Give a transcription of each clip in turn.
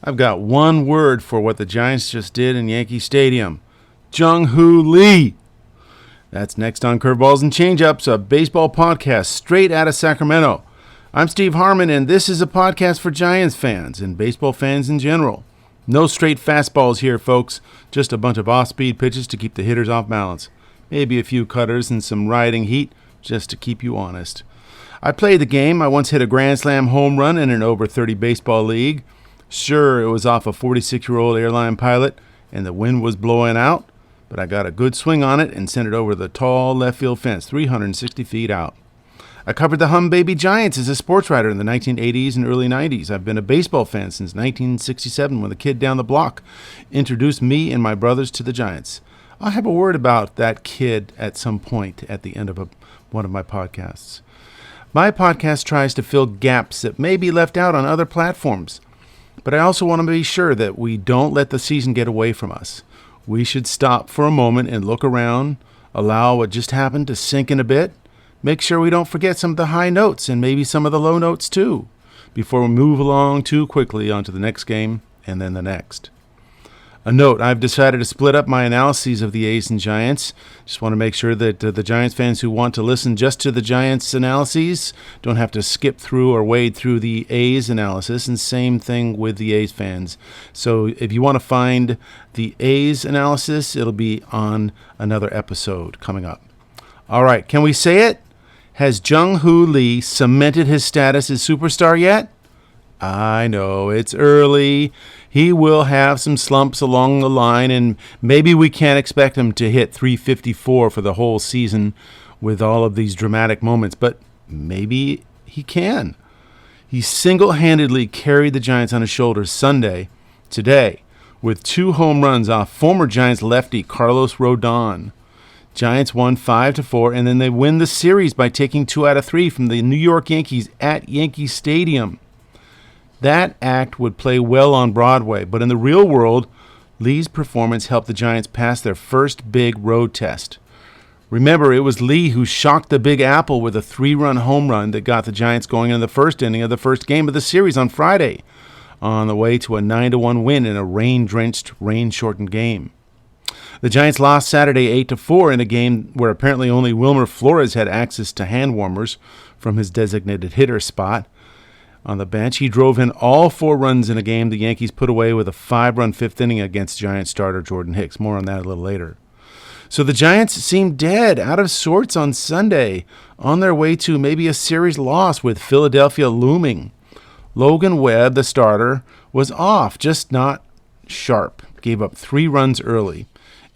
I've got one word for what the Giants just did in Yankee Stadium. Jung Hoo Lee. That's next on Curveballs and Changeups, a baseball podcast straight out of Sacramento. I'm Steve Harmon, and this is a podcast for Giants fans and baseball fans in general. No straight fastballs here, folks. Just a bunch of off-speed pitches to keep the hitters off balance. Maybe a few cutters and some riding heat just to keep you honest. I played the game. I once hit a Grand Slam home run in an over 30 baseball league. Sure, it was off a 46-year-old airline pilot, and the wind was blowing out, but I got a good swing on it and sent it over the tall left field fence, 360 feet out. I covered the Hum Baby Giants as a sports writer in the 1980s and early 90s. I've been a baseball fan since 1967 when the kid down the block introduced me and my brothers to the Giants. I'll have a word about that kid at some point at the end of one of my podcasts. My podcast tries to fill gaps that may be left out on other platforms. But I also want to be sure that we don't let the season get away from us. We should stop for a moment and look around, allow what just happened to sink in a bit, make sure we don't forget some of the high notes and maybe some of the low notes too, before we move along too quickly onto the next game and then the next. A note, I've decided to split up my analyses of the A's and Giants. Just want to make sure that the Giants fans who want to listen just to the Giants analyses don't have to skip through or wade through the A's analysis, and same thing with the A's fans. So if you want to find the A's analysis, it'll be on another episode coming up. All right, can we say it? Has Jung Hoo Lee cemented his status as superstar yet? I know, it's early. He will have some slumps along the line, and maybe we can't expect him to hit 354 for the whole season with all of these dramatic moments, but maybe he can. He single-handedly carried the Giants on his shoulders today, with 2 home runs off former Giants lefty Carlos Rodon. Giants won 5-4, and then they win the series by taking 2 out of 3 from the New York Yankees at Yankee Stadium. That act would play well on Broadway, but in the real world, Lee's performance helped the Giants pass their first big road test. Remember, it was Lee who shocked the Big Apple with a 3-run home run that got the Giants going in the first inning of the first game of the series on Friday, on the way to a 9-1 win in a rain-drenched, rain-shortened game. The Giants lost Saturday 8-4 in a game where apparently only Wilmer Flores had access to hand warmers from his designated hitter spot. On the bench, he drove in all 4 runs in a game the Yankees put away with a 5-run 5th inning against Giants starter Jordan Hicks. More on that a little later. So the Giants seemed dead, out of sorts on Sunday, on their way to maybe a series loss with Philadelphia looming. Logan Webb, the starter, was off, just not sharp. Gave up 3 runs early.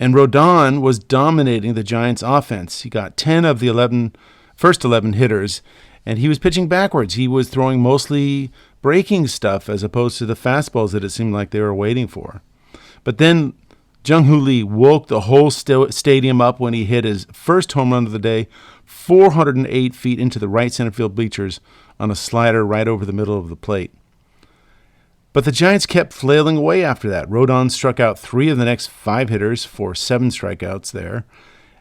And Rodon was dominating the Giants' offense. He got 10 of the first 11 hitters, and he was pitching backwards. He was throwing mostly breaking stuff as opposed to the fastballs that it seemed like they were waiting for. But then Jung Hoo Lee woke the whole stadium up when he hit his first home run of the day, 408 feet into the right center field bleachers on a slider right over the middle of the plate. But the Giants kept flailing away after that. Rodon struck out 3 of the next 5 hitters for 7 strikeouts there.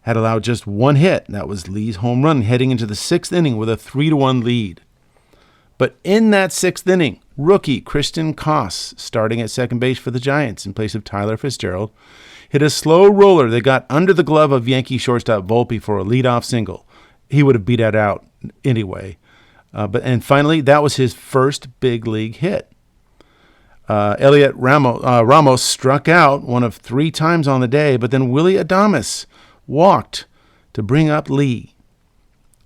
Had allowed just 1 hit, and that was Lee's home run, heading into the 6th inning with a 3-1 lead. But in that 6th inning, rookie Christian Koss, starting at second base for the Giants in place of Tyler Fitzgerald, hit a slow roller that got under the glove of Yankee shortstop Volpe for a leadoff single. He would have beat that out anyway. And finally, that was his first big league hit. Elliot Ramos struck out one of 3 times on the day, but then Willie Adames walked to bring up Lee.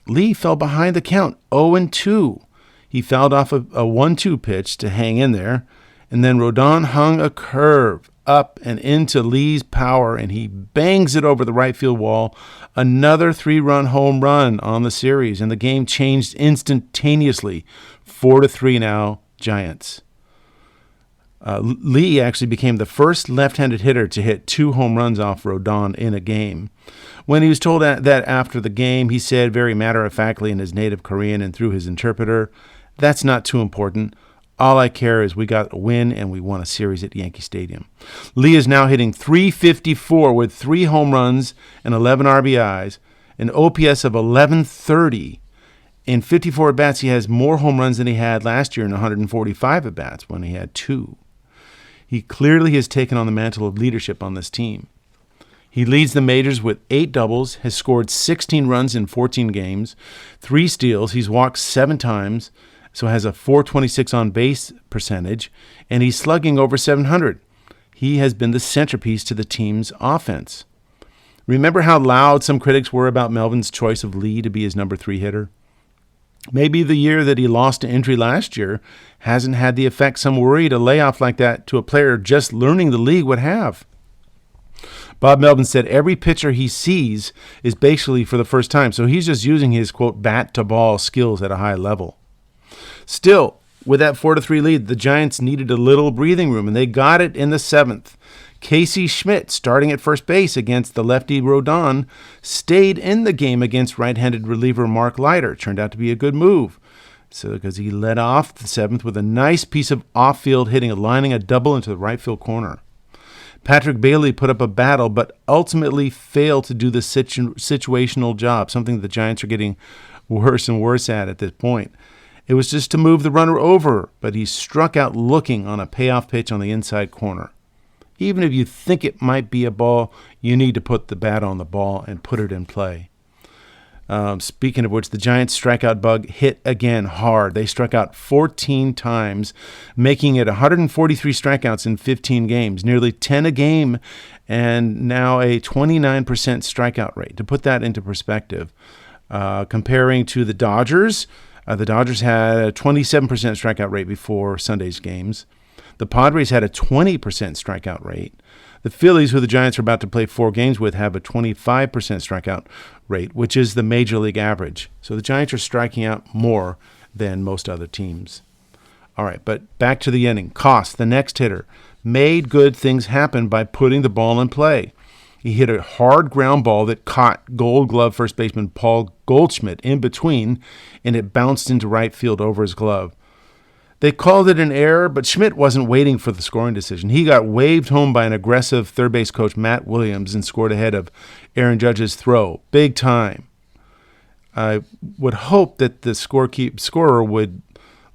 Lee fell behind the count, 0-2. He fouled off a 1-2 pitch to hang in there, and then Rodon hung a curve up and into Lee's power, and he bangs it over the right field wall. Another 3-run home run on the series, and the game changed instantaneously. 4-3 now, Giants. Lee actually became the first left-handed hitter to hit 2 home runs off Rodon in a game. When he was told that after the game, he said very matter-of-factly in his native Korean and through his interpreter, "That's not too important. All I care is we got a win and we won a series at Yankee Stadium." Lee is now hitting .354 with 3 home runs and 11 RBIs, an OPS of 1130. In 54 at-bats, he has more home runs than he had last year in 145 at-bats when he had 2. He clearly has taken on the mantle of leadership on this team. He leads the majors with 8 doubles, has scored 16 runs in 14 games, 3 steals. He's walked 7 times, so has a .426 on-base percentage, and he's slugging over .700. He has been the centerpiece to the team's offense. Remember how loud some critics were about Melvin's choice of Lee to be his number 3 hitter? Maybe the year that he lost to injury last year hasn't had the effect some worried a layoff like that to a player just learning the league would have. Bob Melvin said every pitcher he sees is basically for the first time, so he's just using his, quote, bat-to-ball skills at a high level. Still, with that 4-3 lead, the Giants needed a little breathing room, and they got it in the 7th. Casey Schmidt, starting at first base against the lefty Rodon, stayed in the game against right-handed reliever Mark Leiter. Turned out to be a good move, because he led off the 7th with a nice piece of off-field hitting, lining a double into the right field corner. Patrick Bailey put up a battle, but ultimately failed to do the situational job, something the Giants are getting worse and worse at this point. It was just to move the runner over, but he struck out looking on a payoff pitch on the inside corner. Even if you think it might be a ball, you need to put the bat on the ball and put it in play. Speaking of which, the Giants' strikeout bug hit again hard. They struck out 14 times, making it 143 strikeouts in 15 games, nearly 10 a game, and now a 29% strikeout rate. To put that into perspective, comparing to the Dodgers had a 27% strikeout rate before Sunday's games. The Padres had a 20% strikeout rate. The Phillies, who the Giants are about to play 4 games with, have a 25% strikeout rate, which is the major league average. So the Giants are striking out more than most other teams. All right, but back to the inning. Koss, the next hitter, made good things happen by putting the ball in play. He hit a hard ground ball that caught Gold Glove first baseman Paul Goldschmidt in between, and it bounced into right field over his glove. They called it an error, but Schmidt wasn't waiting for the scoring decision. He got waved home by an aggressive third base coach, Matt Williams, and scored ahead of Aaron Judge's throw. Big time. I would hope that the scorer would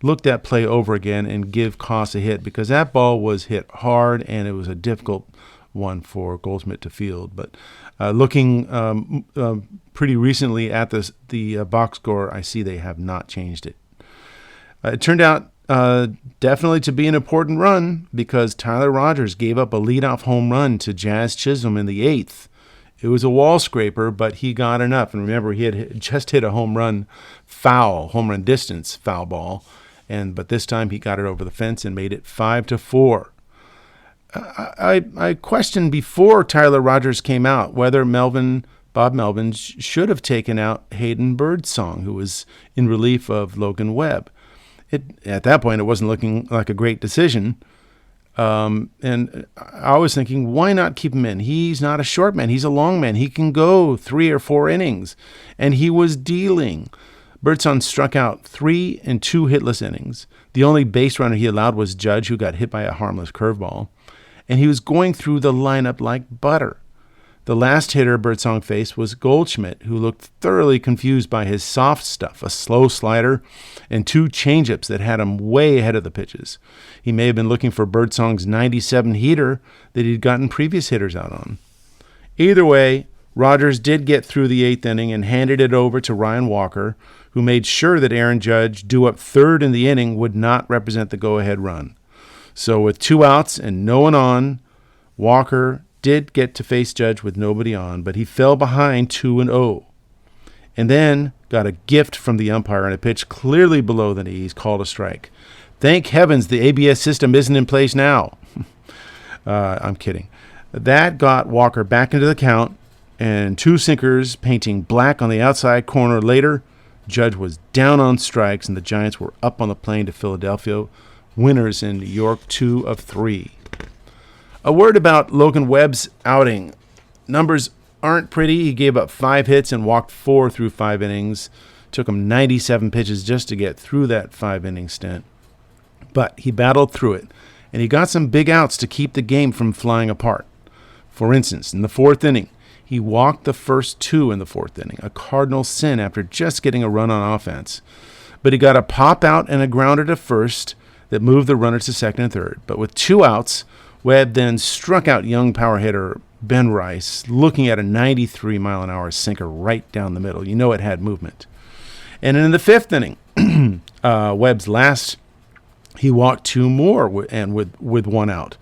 look that play over again and give Koss a hit, because that ball was hit hard and it was a difficult one for Goldschmidt to field. But looking pretty recently at the box score, I see they have not changed it. It turned out definitely to be an important run, because Tyler Rogers gave up a leadoff home run to Jazz Chisholm in the 8th. It was a wall scraper, but he got enough. And remember, he had just hit a home run distance foul ball, but this time he got it over the fence and made it 5-4. I questioned before Tyler Rogers came out whether Bob Melvin should have taken out Hayden Birdsong, who was in relief of Logan Webb. At that point, it wasn't looking like a great decision. And I was thinking, why not keep him in? He's not a short man. He's a long man. He can go 3 or 4 innings. And he was dealing. Birdsong struck out 3 and 2 hitless innings. The only base runner he allowed was Judge, who got hit by a harmless curveball. And he was going through the lineup like butter. The last hitter Birdsong faced was Goldschmidt, who looked thoroughly confused by his soft stuff, a slow slider, and 2 changeups that had him way ahead of the pitches. He may have been looking for Birdsong's 97 heater that he'd gotten previous hitters out on. Either way, Rogers did get through the 8th inning and handed it over to Ryan Walker, who made sure that Aaron Judge, due up 3rd in the inning, would not represent the go-ahead run. So with 2 outs and no one on, Walker did get to face Judge with nobody on, but he fell behind 2-0. And then got a gift from the umpire on a pitch clearly below the knees, called a strike. Thank heavens the ABS system isn't in place now. I'm kidding. That got Walker back into the count, and 2 sinkers painting black on the outside corner later, Judge was down on strikes, and the Giants were up on the plane to Philadelphia, winners in New York 2 of 3. A word about Logan Webb's outing. Numbers aren't pretty. He gave up 5 hits and walked 4 through 5 innings. Took him 97 pitches just to get through that 5-inning stint. But he battled through it, and he got some big outs to keep the game from flying apart. For instance, in the 4th inning, he walked the first 2 in the 4th inning, a cardinal sin after just getting a run on offense. But he got a pop out and a grounder to first that moved the runners to second and third. But with 2 outs, Webb then struck out young power hitter Ben Rice, looking at a 93-mile-an-hour sinker right down the middle. You know it had movement. And in the 5th inning, Webb's last, he walked 2 more and with 1 out.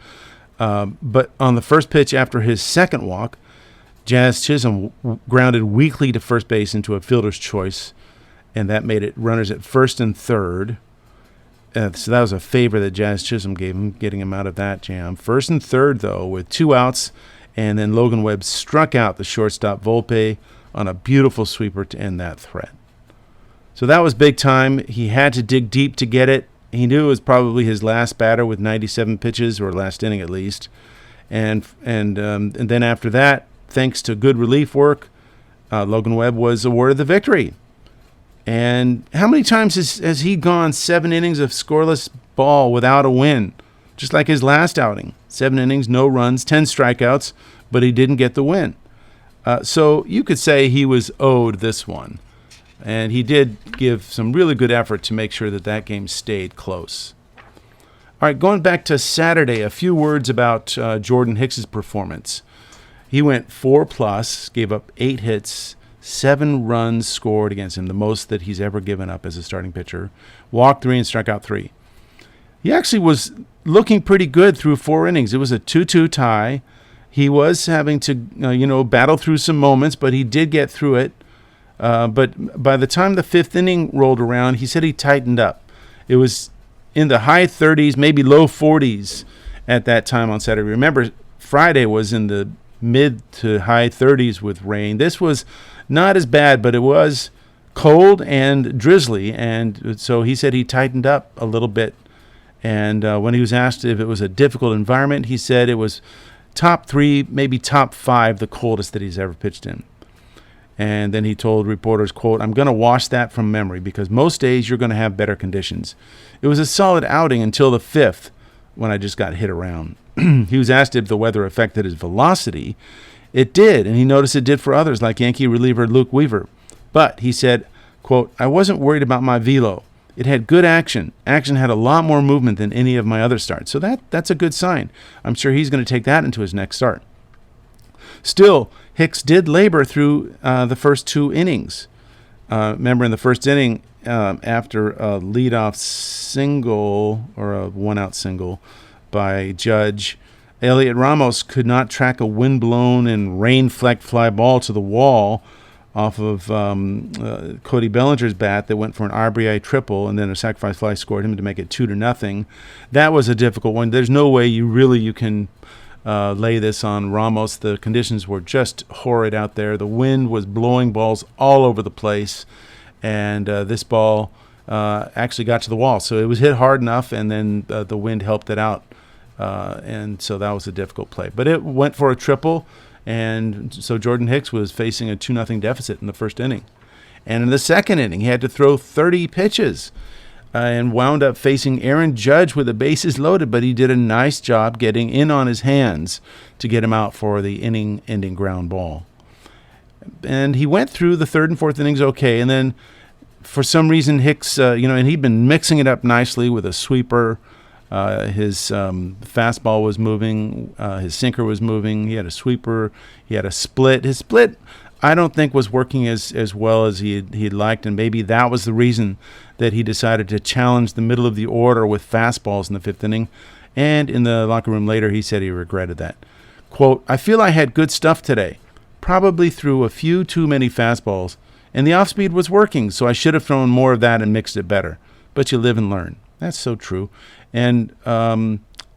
But on the first pitch after his second walk, Jazz Chisholm grounded weakly to first base into a fielder's choice, and that made it runners at first and third. So that was a favor that Jazz Chisholm gave him, getting him out of that jam. First and third, though, with 2 outs, and then Logan Webb struck out the shortstop Volpe on a beautiful sweeper to end that threat. So that was big time. He had to dig deep to get it. He knew it was probably his last batter with 97 pitches, or last inning at least. And then after that, thanks to good relief work, Logan Webb was awarded the victory. And how many times has he gone 7 innings of scoreless ball without a win? Just like his last outing. 7 innings, no runs, 10 strikeouts, but he didn't get the win. So you could say he was owed this one. And he did give some really good effort to make sure that game stayed close. All right, going back to Saturday, a few words about Jordan Hicks's performance. He went 4+, gave up 8 hits, 7 runs scored against him, the most that he's ever given up as a starting pitcher. Walked 3 and struck out 3. He actually was looking pretty good through 4 innings. It was a 2-2 tie. He was having to, battle through some moments, but he did get through it. But by the time the 5th inning rolled around, he said he tightened up. It was in the high 30s, maybe low 40s at that time on Saturday. Remember, Friday was in the mid to high 30s with rain. This was not as bad, but it was cold and drizzly, and so he said he tightened up a little bit. And when he was asked if it was a difficult environment, he said it was top 3, maybe top 5, the coldest that he's ever pitched in. And then he told reporters, quote, "I'm going to wash that from memory because most days you're going to have better conditions. It was a solid outing until the 5th when I just got hit around." He was asked if the weather affected his velocity. It did, and he noticed it did for others like Yankee reliever Luke Weaver. But he said, quote, "I wasn't worried about my velo. It had good action. Action had a lot more movement than any of my other starts." So that's a good sign. I'm sure he's going to take that into his next start. Still, Hicks did labor through the first 2 innings. Remember, in the first inning, after a leadoff single or a 1-out single by Judge, Elliot Ramos could not track a wind-blown and rain-flecked fly ball to the wall off of Cody Bellinger's bat that went for an RBI triple, and then a sacrifice fly scored him to make it 2-0. That was a difficult one. There's no way you can lay this on Ramos. The conditions were just horrid out there. The wind was blowing balls all over the place, and this ball actually got to the wall. So it was hit hard enough, and then the wind helped it out, and so that was a difficult play. But it went for a triple, and so Jordan Hicks was facing a 2-0 deficit in the first inning. And in the second inning, he had to throw 30 pitches. And wound up facing Aaron Judge with the bases loaded, but he did a nice job getting in on his hands to get him out for the inning-ending ground ball. And he went through the 3rd and 4th innings okay, and then for some reason Hicks, and he'd been mixing it up nicely with a sweeper. His fastball was moving, his sinker was moving, he had a sweeper, he had a split. His split, I don't think, was working as well as he'd liked, and maybe that was the reason that he decided to challenge the middle of the order with fastballs in the 5th inning. And in the locker room later, he said he regretted that. Quote, "I feel I had good stuff today. Probably threw a few too many fastballs, and the off-speed was working, so I should have thrown more of that and mixed it better. But you live and learn." That's so true. And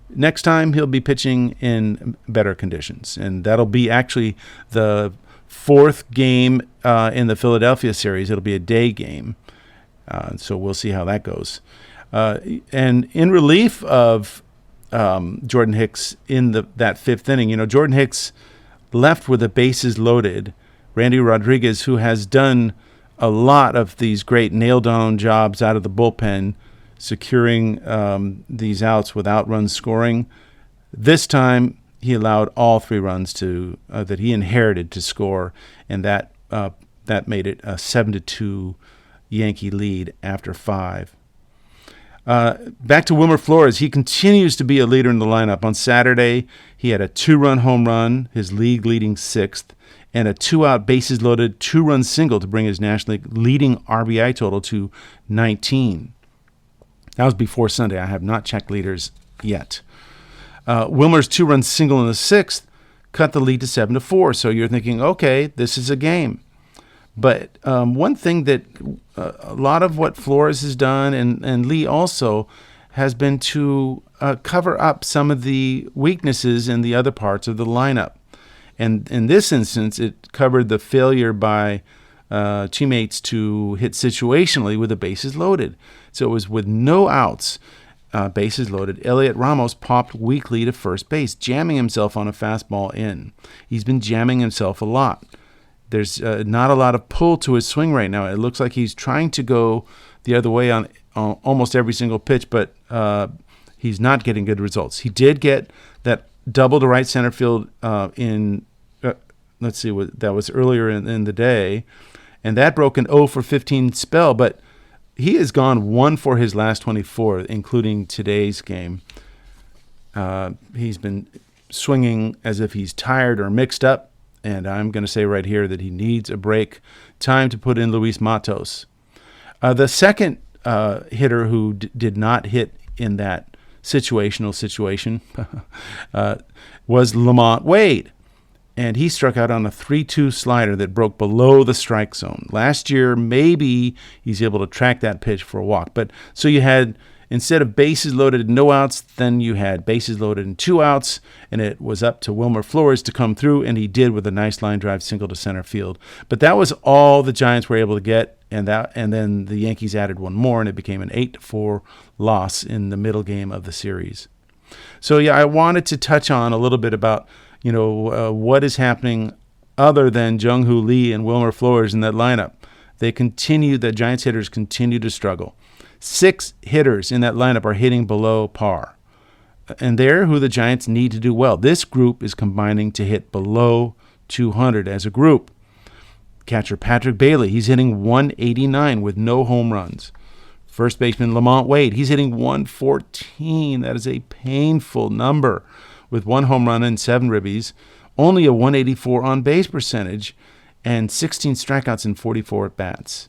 next time he'll be pitching in better conditions, and that'll be actually the 4th game in the Philadelphia series. It'll be a day game. So we'll see how that goes. And in relief of Jordan Hicks in that 5th inning, Jordan Hicks left with the bases loaded. Randy Rodriguez, who has done a lot of these great nail-down jobs out of the bullpen, securing these outs without runs scoring. This time, he allowed all 3 runs that he inherited to score, and that made it a 7-2 Yankee lead after 5. Back to Wilmer Flores. He continues to be a leader in the lineup. On Saturday, he had a 2-run home run, his league-leading sixth, and a 2-out bases-loaded 2-run single to bring his National League leading RBI total to 19. That was before Sunday. I have not checked leaders yet. Wilmer's 2-run single in the sixth cut the lead to 7-4. So you're thinking, okay, this is a game. But one thing that a lot of what Flores has done, and Lee also, has been to cover up some of the weaknesses in the other parts of the lineup. And in this instance, it covered the failure by teammates to hit situationally with the bases loaded. So it was with no outs, bases loaded. Elliot Ramos popped weakly to first base, jamming himself on a fastball in. He's been jamming himself a lot. There's not a lot of pull to his swing right now. It looks like he's trying to go the other way on almost every single pitch, but he's not getting good results. He did get that double to right center field that was earlier in the day, and that broke an 0 for 15 spell, but he has gone 1 for his last 24, including today's game. He's been swinging as if he's tired or mixed up, and I'm going to say right here that he needs a break. Time to put in Luis Matos. The second hitter who did not hit in that situational situation was Lamont Wade. And he struck out on a 3-2 slider that broke below the strike zone. Last year, maybe he's able to track that pitch for a walk. But so you had, instead of bases loaded and no outs, then you had bases loaded and 2 outs, and it was up to Wilmer Flores to come through, and he did with a nice line drive single to center field. But that was all the Giants were able to get, and then the Yankees added one more, and it became an 8-4 loss in the middle game of the series. So yeah, I wanted to touch on a little bit about what is happening other than Jung Hoo Lee and Wilmer Flores in that lineup. The Giants hitters continue to struggle. 6 hitters in that lineup are hitting below par. And they're who the Giants need to do well. This group is combining to hit below 200 as a group. Catcher Patrick Bailey, he's hitting 189 with no home runs. First baseman Lamont Wade, he's hitting 114. That is a painful number with 1 home run and 7 ribbies, only a 184 on-base percentage, and 16 strikeouts in 44 at-bats.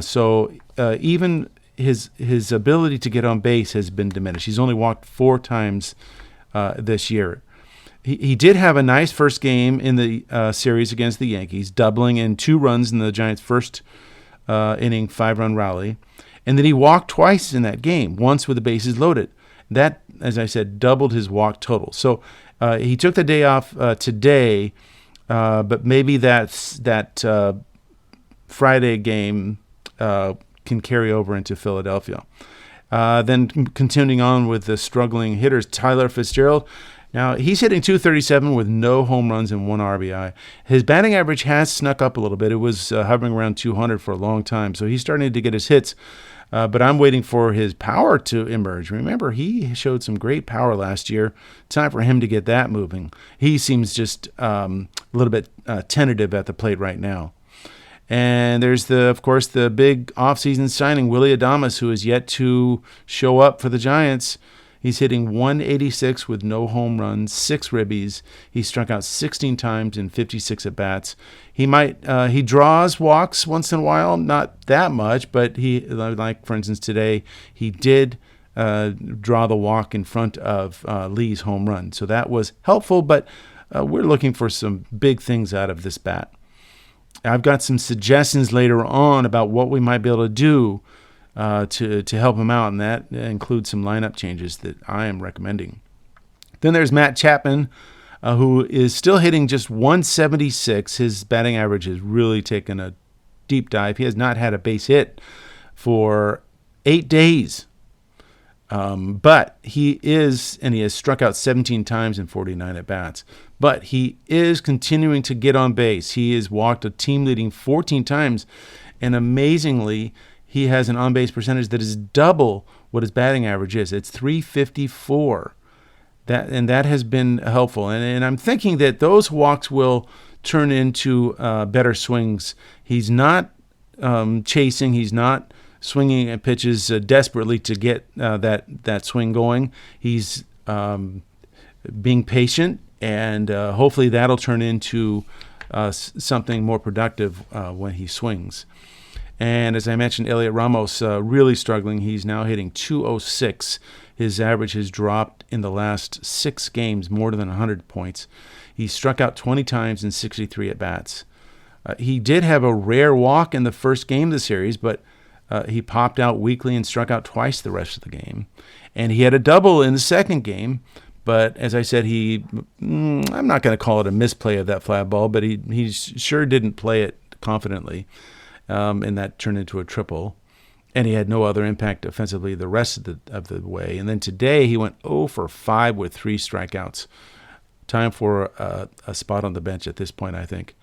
So even his ability to get on base has been diminished. He's only walked 4 times this year. He did have a nice first game in the series against the Yankees, doubling in 2 runs in the Giants' first inning 5-run rally. And then he walked twice in that game, once with the bases loaded. That, as I said, doubled his walk total. So he took the day off today, but maybe that Friday game can carry over into Philadelphia. Then continuing on with the struggling hitters, Tyler Fitzgerald. Now, he's hitting .237 with no home runs and 1 RBI. His batting average has snuck up a little bit. It was hovering around 200 for a long time, so he's starting to get his hits. But I'm waiting for his power to emerge. Remember, he showed some great power last year. Time for him to get that moving. He seems just a little bit tentative at the plate right now. And there's, of course, the big offseason signing, Willy Adames, who is yet to show up for the Giants. He's hitting 186 with no home runs, 6 ribbies. He struck out 16 times in 56 at-bats. He draws walks once in a while, not that much, but like for instance today, he did draw the walk in front of Lee's home run. So that was helpful, but we're looking for some big things out of this bat. I've got some suggestions later on about what we might be able to do to help him out, and that includes some lineup changes that I am recommending. Then there's Matt Chapman, who is still hitting just 176. His batting average has really taken a deep dive. He has not had a base hit for 8 days. But he has struck out 17 times in 49 at-bats. But he is continuing to get on base. He has walked a team-leading 14 times, and amazingly, he has an on-base percentage that is double what his batting average is. It's .354. That has been helpful. And I'm thinking that those walks will turn into better swings. He's not chasing. He's not swinging at pitches desperately to get that swing going. He's being patient, and hopefully that'll turn into something more productive when he swings. And as I mentioned, Elliot Ramos really struggling. He's now hitting .206. His average has dropped in the last 6 games, more than 100 points. He struck out 20 times in 63 at-bats. He did have a rare walk in the first game of the series, but he popped out weakly and struck out twice the rest of the game. And he had a double in the second game, but as I said, I'm not going to call it a misplay of that fly ball, but he sure didn't play it confidently, and that turned into a triple. And he had no other impact offensively the rest of the way. And then today he went 0 for 5 with 3 strikeouts. Time for a spot on the bench at this point, I think.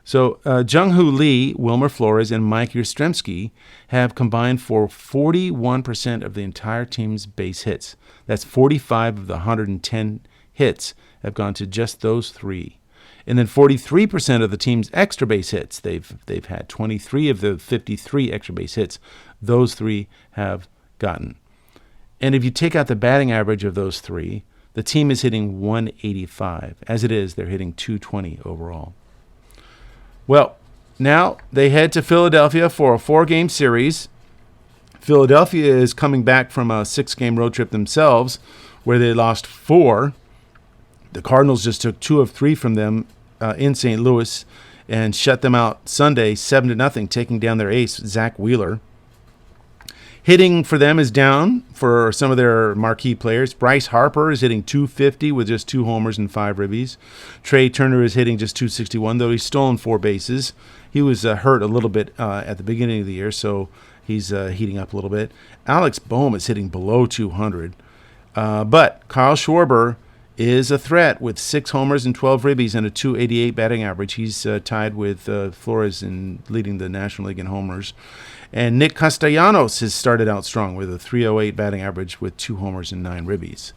So Jung Hoo Lee, Wilmer Flores, and Mike Yastrzemski have combined for 41% of the entire team's base hits. That's 45 of the 110 hits have gone to just those 3. And then 43% of the team's extra base hits, they've had 23 of the 53 extra base hits, those 3 have gotten. And if you take out the batting average of those 3, the team is hitting 185. As it is, they're hitting 220 overall. Well, now they head to Philadelphia for a 4-game series. Philadelphia is coming back from a 6-game road trip themselves, where they lost 4. The Cardinals just took 2 of 3 from them in St. Louis and shut them out Sunday 7-0, taking down their ace, Zach Wheeler. Hitting for them is down for some of their marquee players. Bryce Harper is hitting .250 with just 2 homers and 5 ribbies. Trey Turner is hitting just .261, though he's stolen 4 bases. He was hurt a little bit at the beginning of the year, so he's heating up a little bit. Alex Bohm is hitting below 200. But Kyle Schwarber is a threat with 6 homers and 12 ribbies and a .288 batting average. He's tied with Flores in leading the National League in homers. And Nick Castellanos has started out strong with a .308 batting average with 2 homers and 9 ribbies.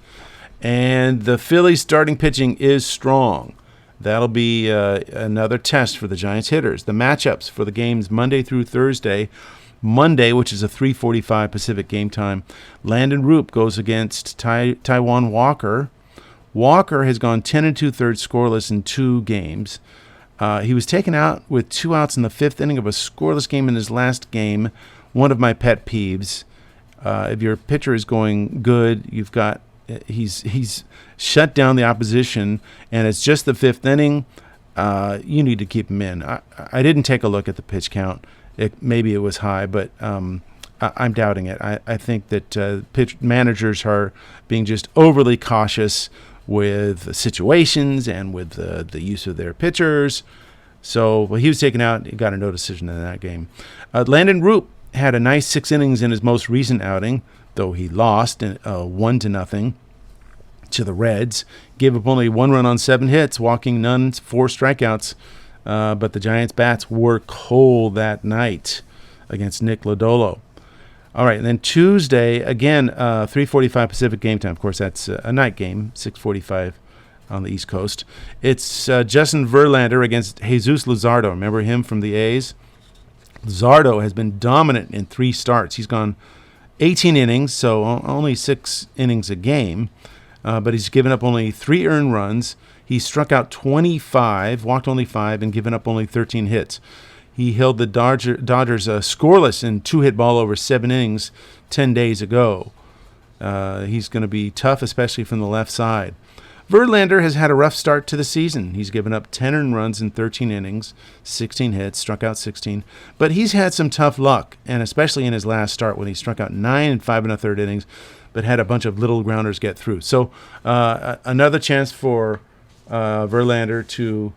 And the Phillies starting pitching is strong. That'll be another test for the Giants hitters. The matchups for the games Monday through Thursday. Monday, which is a 3:45 Pacific game time, Landon Roop goes against Taijuan Walker. Walker has gone 10 2/3 scoreless in 2 games. He was taken out with 2 outs in the 5th inning of a scoreless game in his last game. One of my pet peeves. If your pitcher is going good, he's shut down the opposition, and it's just the 5th inning. You need to keep him in. I didn't take a look at the pitch count. Maybe it was high, but I'm doubting it. I think that pitch managers are being just overly cautious with situations and with the use of their pitchers. So he was taken out. He got a no decision in that game. Landon Roop had a nice 6 innings in his most recent outing, though he lost 1-0 to the Reds. Gave up only 1 run on 7 hits, walking none, 4 strikeouts. But the Giants' bats were cold that night against Nick Lodolo. All right, and then Tuesday, again, 3:45 Pacific game time. Of course, that's a night game, 6:45 on the East Coast. It's Justin Verlander against Jesus Luzardo. Remember him from the A's? Luzardo has been dominant in 3 starts. He's gone 18 innings, so only 6 innings a game, but he's given up only 3 earned runs. He struck out 25, walked only 5, and given up only 13 hits. He held the Dodgers scoreless in 2-hit ball over 7 innings 10 days ago. He's going to be tough, especially from the left side. Verlander has had a rough start to the season. He's given up 10 earned runs in 13 innings, 16 hits, struck out 16. But he's had some tough luck, and especially in his last start when he struck out 9 and 5 1/3 innings, but had a bunch of little grounders get through. So another chance for Verlander to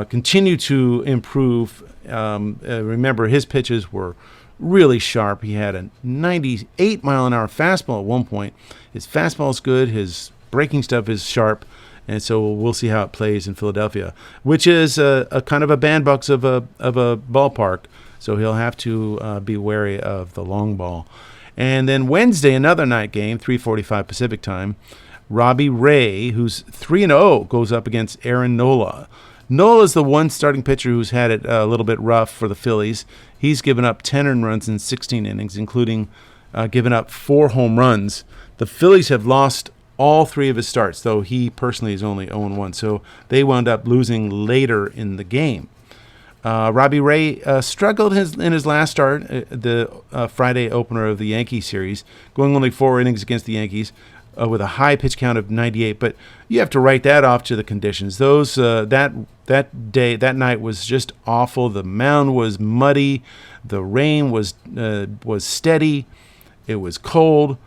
continue to improve. Remember, his pitches were really sharp. He had a 98-mile-an-hour fastball at one point. His fastball is good. His breaking stuff is sharp. And so we'll see how it plays in Philadelphia, which is a kind of a bandbox of a ballpark. So he'll have to be wary of the long ball. And then Wednesday, another night game, 3:45 Pacific time. Robbie Ray, who's 3-0, goes up against Aaron Nola. Nola is the one starting pitcher who's had it a little bit rough for the Phillies. He's given up 10 earned runs in 16 innings, including giving up 4 home runs. The Phillies have lost all 3 of his starts, though he personally is only 0-1. So they wound up losing later in the game. Robbie Ray struggled in his last start, the Friday opener of the Yankee series, going only 4 innings against the Yankees with a high pitch count of 98. But you have to write that off to the conditions. Those that night was just awful. The mound was muddy. The rain was steady. It was cold.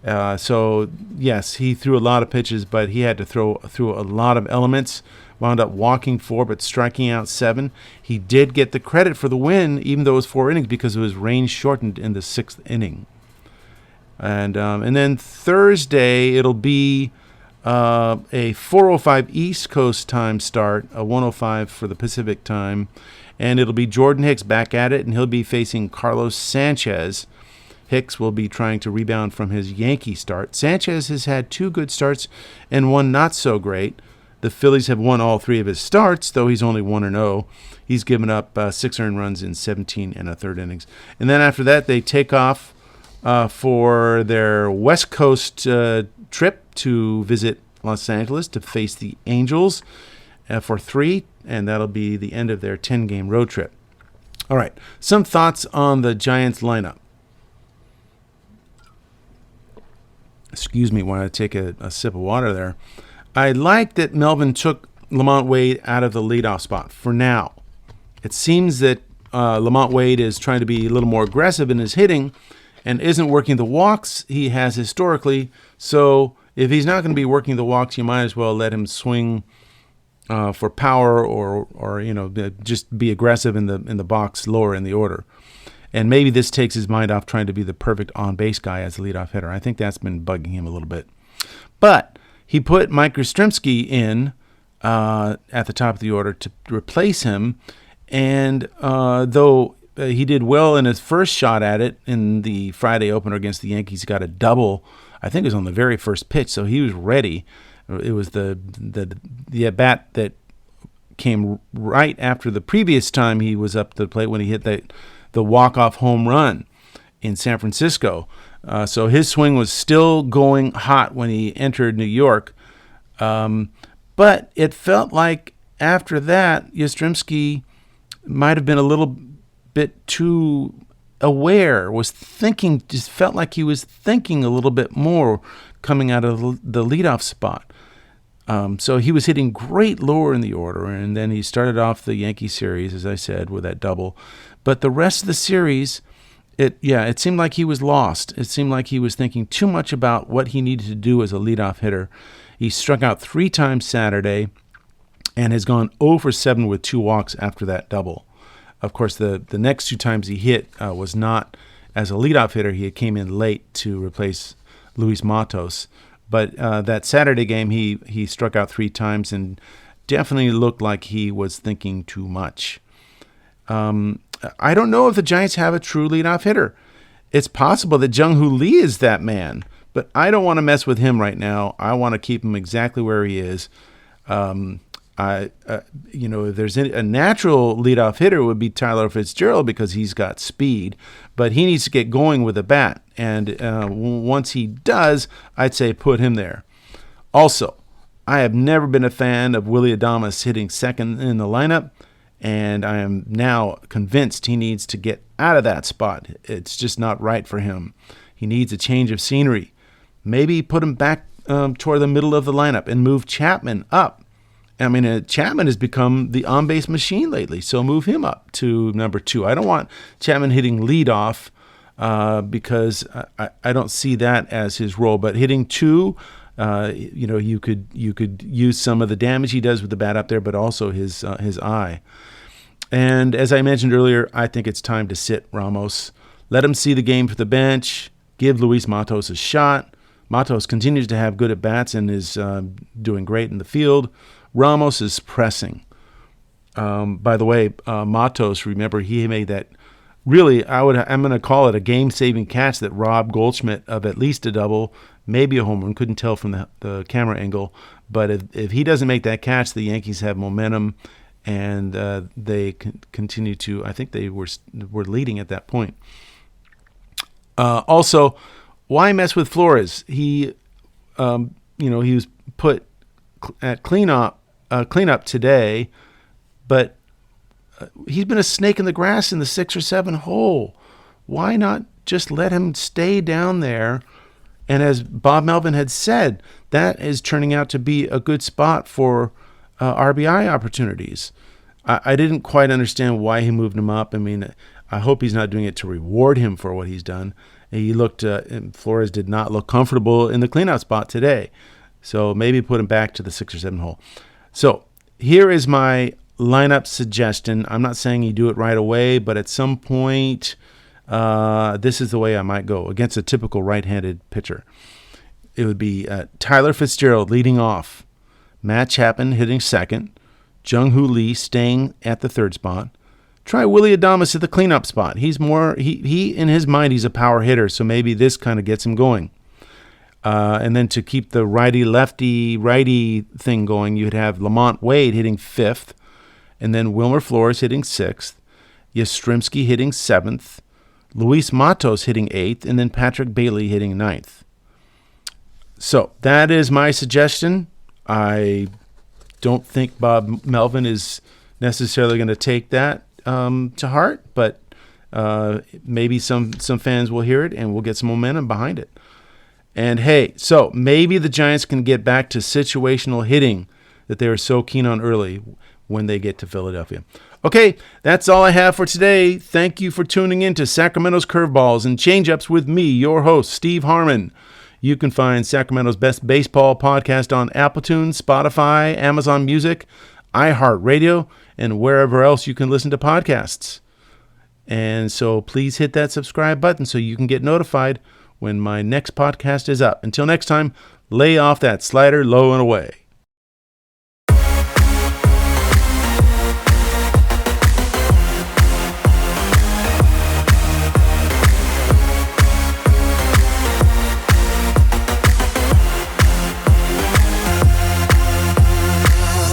So yes, he threw a lot of pitches, but he had to throw through a lot of elements. Wound up walking 4, but striking out 7. He did get the credit for the win, even though it was 4 innings, because it was rain shortened in the 6th inning. And then Thursday it'll be a 4:05 East Coast time start, a 1:05 for the Pacific time, and it'll be Jordan Hicks back at it, and he'll be facing Carlos Sanchez. Hicks will be trying to rebound from his Yankee start. Sanchez has had 2 good starts and 1 not so great. The Phillies have won all 3 of his starts, though he's only 1-0. He's given up 6 earned runs in 17 1/3 innings. And then after that, they take off for their West Coast trip to visit Los Angeles to face the Angels for 3, and that'll be the end of their 10-game road trip. All right, some thoughts on the Giants lineup. Excuse me while I take a sip of water there. I like that Melvin took Lamont Wade out of the leadoff spot for now. It seems that Lamont Wade is trying to be a little more aggressive in his hitting and isn't working the walks he has historically. So if he's not going to be working the walks, you might as well let him swing for power or just be aggressive in the box lower in the order. And maybe this takes his mind off trying to be the perfect on-base guy as a leadoff hitter. I think that's been bugging him a little bit. But he put Mike Yastrzemski in at the top of the order to replace him. And though he did well in his first shot at it in the Friday opener against the Yankees, he got a double. I think it was on the very first pitch, so he was ready. It was the at-bat that came right after the previous time he was up to the plate when he hit the walk-off home run in San Francisco. So his swing was still going hot when he entered New York. But it felt like after that, Yastrzemski might have been a little bit too aware, just felt like he was thinking a little bit more coming out of the leadoff spot. So he was hitting great lower in the order, and then he started off the Yankee series, as I said, with that double. But the rest of the series, it seemed like he was lost. It seemed like he was thinking too much about what he needed to do as a leadoff hitter. He struck out 3 times Saturday and has gone 0 for 7 with 2 walks after that double. Of course, the next 2 times he hit was not as a leadoff hitter. He came in late to replace Luis Matos. But that Saturday game, he struck out 3 times and definitely looked like he was thinking too much. I don't know if the Giants have a true leadoff hitter. It's possible that Jung Hoo Lee is that man, but I don't want to mess with him right now. I want to keep him exactly where he is. If there's a natural leadoff hitter, it would be Tyler Fitzgerald because he's got speed, but he needs to get going with a bat. And once he does, I'd say put him there. Also, I have never been a fan of Willy Adames hitting second in the lineup, and I am now convinced he needs to get out of that spot. It's just not right for him. He needs a change of scenery. Maybe put him back toward the middle of the lineup and move Chapman up. I mean, Chapman has become the on-base machine lately, so move him up to number 2. I don't want Chapman hitting leadoff because I don't see that as his role. But hitting 2, you could use some of the damage he does with the bat up there, but also his eye. And as I mentioned earlier, I think it's time to sit Ramos. Let him see the game from the bench. Give Luis Matos a shot. Matos continues to have good at-bats and is doing great in the field. Ramos is pressing. By the way, Matos, remember, he made that really, I'm going to call it a game-saving catch that robbed Goldschmidt of at least a double, maybe a home run. Couldn't tell from the camera angle. But if he doesn't make that catch, the Yankees have momentum. and they continue to. I think they were leading at that point. Also, why mess with Flores? He was put at cleanup today, but he's been a snake in the grass in the 6 or 7 hole. Why not just let him stay down there? And as Bob Melvin had said, that is turning out to be a good spot for RBI opportunities. I didn't quite understand why he moved him up. I mean, I hope he's not doing it to reward him for what he's done. Flores did not look comfortable in the cleanout spot today. So maybe put him back to the 6 or 7 hole. So here is my lineup suggestion. I'm not saying you do it right away, but at some point, this is the way I might go against a typical right-handed pitcher. It would be Tyler Fitzgerald leading off, Matt Chapman hitting second, Jung Hoo Lee staying at the third spot. Try Willie Adames at the cleanup spot. He in his mind, he's a power hitter, so maybe this kind of gets him going. And then to keep the righty thing going, you'd have Lamont Wade hitting fifth, and then Wilmer Flores hitting sixth, Yastrzemski hitting seventh, Luis Matos hitting eighth, and then Patrick Bailey hitting ninth. So that is my suggestion. I don't think Bob Melvin is necessarily going to take that to heart, but maybe some fans will hear it and we'll get some momentum behind it. And hey, so maybe the Giants can get back to situational hitting that they were so keen on early when they get to Philadelphia. Okay, that's all I have for today. Thank you for tuning in to Sacramento's Curveballs and Changeups with me, your host, Steve Harmon. You can find Sacramento's Best Baseball podcast on Apple Tunes, Spotify, Amazon Music, iHeartRadio, and wherever else you can listen to podcasts. And so please hit that subscribe button so you can get notified when my next podcast is up. Until next time, lay off that slider low and away.